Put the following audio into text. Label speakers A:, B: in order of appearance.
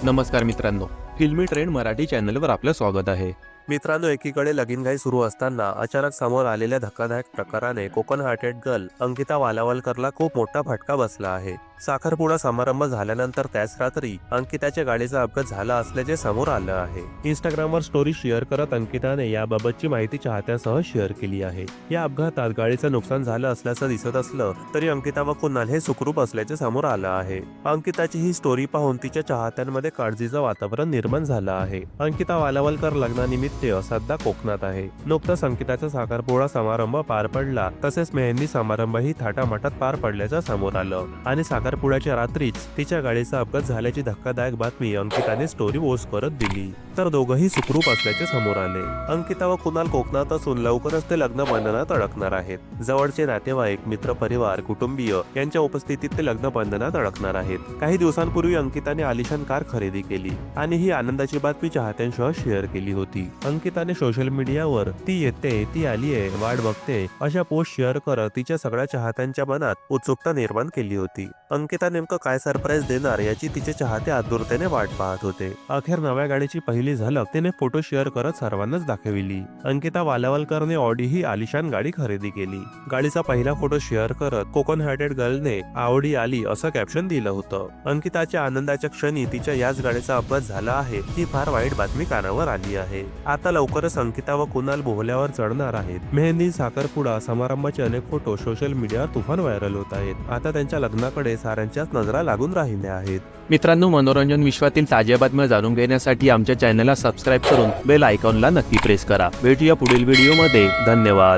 A: नमस्कार मित्रांनो, फिल्मी ट्रेंड मराठी चॅनलवर आपलं स्वागत आहे.
B: मित्रांनो, एकीकडे लगीनघाई सुरू असताना अचानक समोर आलेल्या धक्कादायक प्रकाराने कोकण हार्टेड गर्ल अंकिता वालावलकरला खूप मोठा फटका बसला आहे. साखरपुडा समारंभ झाल्यानंतर त्याच रात्री अंकिताच्या गाडीचा अपघात झाला असल्याचे समोर आलं आहे. इंस्टाग्रामवर स्टोरी शेअर करत अंकिताने याबाबतची माहिती चाहत्यांसह शेअर केली आहे. या अपघातात गाडीचं नुकसान झालं असल्याचं दिसत असलं तरी अंकिता व कुणाल हे सुखरूप असल्याचे समोर आलं आहे. अंकिताची ही स्टोरी पाहून तिच्या चाहत्यांमध्ये काळजीचं वातावरण निर्माण झालं आहे. अंकिता वालावलकर लग्नानिमित्त सध्या कोकणात आहे. नुकताच अंकिताचा साखरपुडा समारंभ पार पडला, तसेच मेहंदी समारंभही थाटामाटात पार पडल्याचं समोर आलं आणि साखरपुड्याच्या रात्रीच तिच्या गाडीचा अपघात झाल्याची धक्कादायक बातमी अंकिताने स्टोरी पोस्ट करत दिली, तर दोघंही सुखरूप असल्याचे समोर आले. अंकिता व कुणाल कोकणात असून लवकरच ते लग्न बंधनात अडकणार आहेत. जवळचे नातेवाईक, मित्र, परिवार, कुटुंबीय यांच्या उपस्थितीत ते लग्न बंधनात अडकणार आहेत. काही दिवसांपूर्वी अंकिताने आलिशान कार खरेदी केली आणि ही आनंदाची बातमी चाहत्यांसह शेअर केली होती. अंकिताने सोशल मीडियावर ती येते, ती आलीये, वाट बघते अशा पोस्ट शेअर करत तिच्या सगळ्या चाहत्यांच्या मनात उत्सुकता निर्माण केली होती. अंकिता नेमकं काय सरप्राईज देणार याची तिचे चाहते आतुरतेने वाट पाहत होते. अखेर नव्या गाडीची पहिली झलक तिने फोटो शेअर करत सर्वांनाच दाखविली. अंकिता वालावलकरने ऑडी ही आलिशान गाडी खरेदी केली. गाडीचा पहिला फोटो शेअर करत कोकण हार्टेड गर्लने आवडी आली असं कॅप्शन दिलं होतं. अंकिताच्या आनंदाच्या क्षणी तिच्या याच गाडीचा अपघात झाला आहे ही फार वाईट बातमी कानावर आली आहे. आता लवकरच अंकिता व कुणाल बोहल्यावर चढणार आहेत. मेहंदी, साखरपुडा समारंभाचे अनेक फोटो सोशल मीडियावर तुफान व्हायरल होत आहेत. आता त्यांच्या लग्नाकडे साऱ्यांच्याच नजरा लागून राहिल्या आहेत.
A: मित्रांनो, मनोरंजन विश्वातील ताज्या बातम्या जाणून घेण्यासाठी आमच्या चॅनलला सबस्क्राईब करून बेल आयकॉनला नक्की प्रेस करा. भेटूया पुढील व्हिडिओमध्ये. धन्यवाद.